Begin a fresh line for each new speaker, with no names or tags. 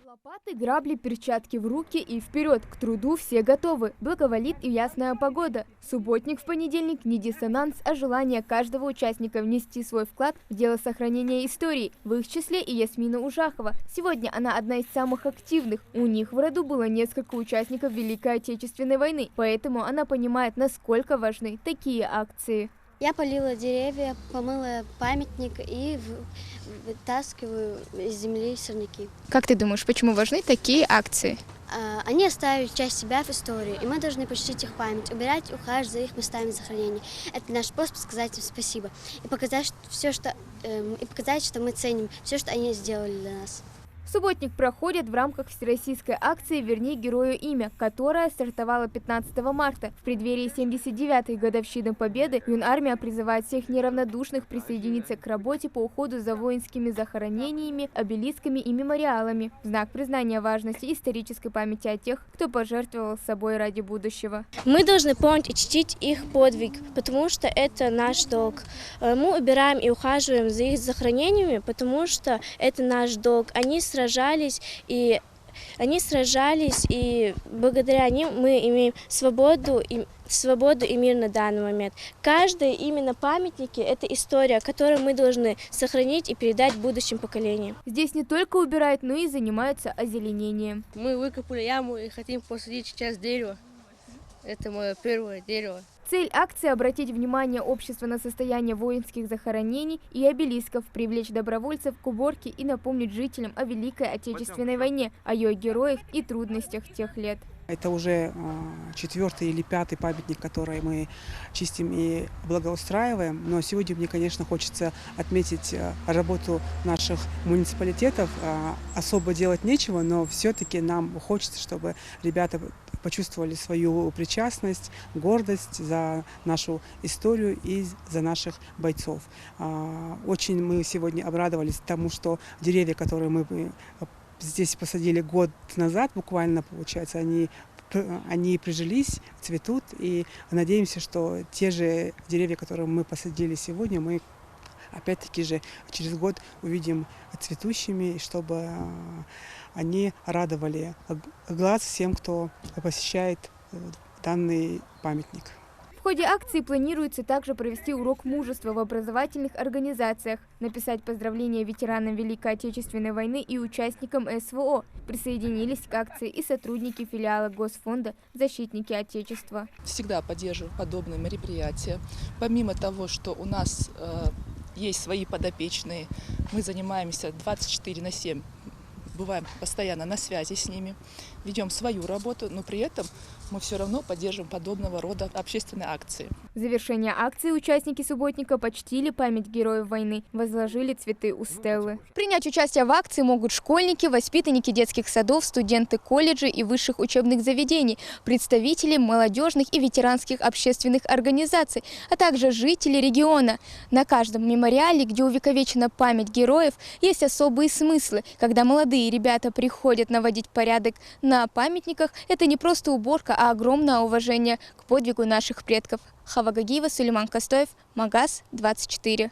Лопаты, грабли, перчатки в руки и вперед, к труду все готовы. Благоволит и ясная погода. Субботник в понедельник не диссонанс, а желание каждого участника внести свой вклад в дело сохранения истории. В их числе и Ясмина Ужахова. Сегодня она одна из самых активных. У них в роду было несколько участников Великой Отечественной войны, поэтому она понимает, насколько важны такие акции.
Я полила деревья, помыла памятник и вытаскиваю из земли сорняки.
Как ты думаешь, почему важны такие акции?
Они оставили часть себя в истории, и мы должны почтить их память, убирать, ухаживать за их местами захоронения. Это наш способ сказать им спасибо и показать, что мы ценим все, что они сделали для нас.
Субботник проходит в рамках всероссийской акции «Верни герою имя», которая стартовала 15 марта. В преддверии 79-й годовщины Победы Юнармия призывает всех неравнодушных присоединиться к работе по уходу за воинскими захоронениями, обелисками и мемориалами в знак признания важности исторической памяти о тех, кто пожертвовал собой ради будущего.
Мы должны помнить и чтить их подвиг, потому что это наш долг. Мы убираем и ухаживаем за их захоронениями, потому что это наш долг. Они сражались, и благодаря ним мы имеем свободу и мир на данный момент. Каждый именно памятники – это история, которую мы должны сохранить и передать будущим поколениям.
Здесь не только убирают, но и занимаются озеленением.
Мы выкопали яму и хотим посадить сейчас дерево. Это мое первое дерево.
Цель акции – обратить внимание общества на состояние воинских захоронений и обелисков, привлечь добровольцев к уборке и напомнить жителям о Великой Отечественной войне, о ее героях и трудностях тех лет.
Это уже 4-й или 5-й памятник, который мы чистим и благоустраиваем. Но сегодня мне, конечно, хочется отметить работу наших муниципалитетов. Особо делать нечего, но все-таки нам хочется, чтобы ребята почувствовали свою причастность, гордость за нашу историю и за наших бойцов. Очень мы сегодня обрадовались тому, что деревья, которые мы здесь посадили год назад, буквально, получается, они прижились, цветут, и надеемся, что те же деревья, которые мы посадили сегодня, мы опять-таки же через год увидим цветущими, чтобы они радовали глаз всем, кто посещает данный памятник.
В ходе акции планируется также провести урок мужества в образовательных организациях, написать поздравления ветеранам Великой Отечественной войны и участникам СВО. Присоединились к акции и сотрудники филиала Госфонда «Защитники Отечества».
Всегда поддерживаю подобные мероприятия. Помимо того, что у нас есть свои подопечные, мы занимаемся 24/7. Бываем постоянно на связи с ними, ведем свою работу, но при этом мы все равно поддерживаем подобного рода общественные акции.
В завершение акции участники субботника почтили память героев войны, возложили цветы у стелы. Принять участие в акции могут школьники, воспитанники детских садов, студенты колледжей и высших учебных заведений, представители молодежных и ветеранских общественных организаций, а также жители региона. На каждом мемориале, где увековечена память героев, есть особые смыслы. Когда молодые ребята приходят наводить порядок на памятниках, это не просто уборка, а огромное уважение к подвигу наших предков. Хава Гагиева, Сулейман Костоев, Магаз 24.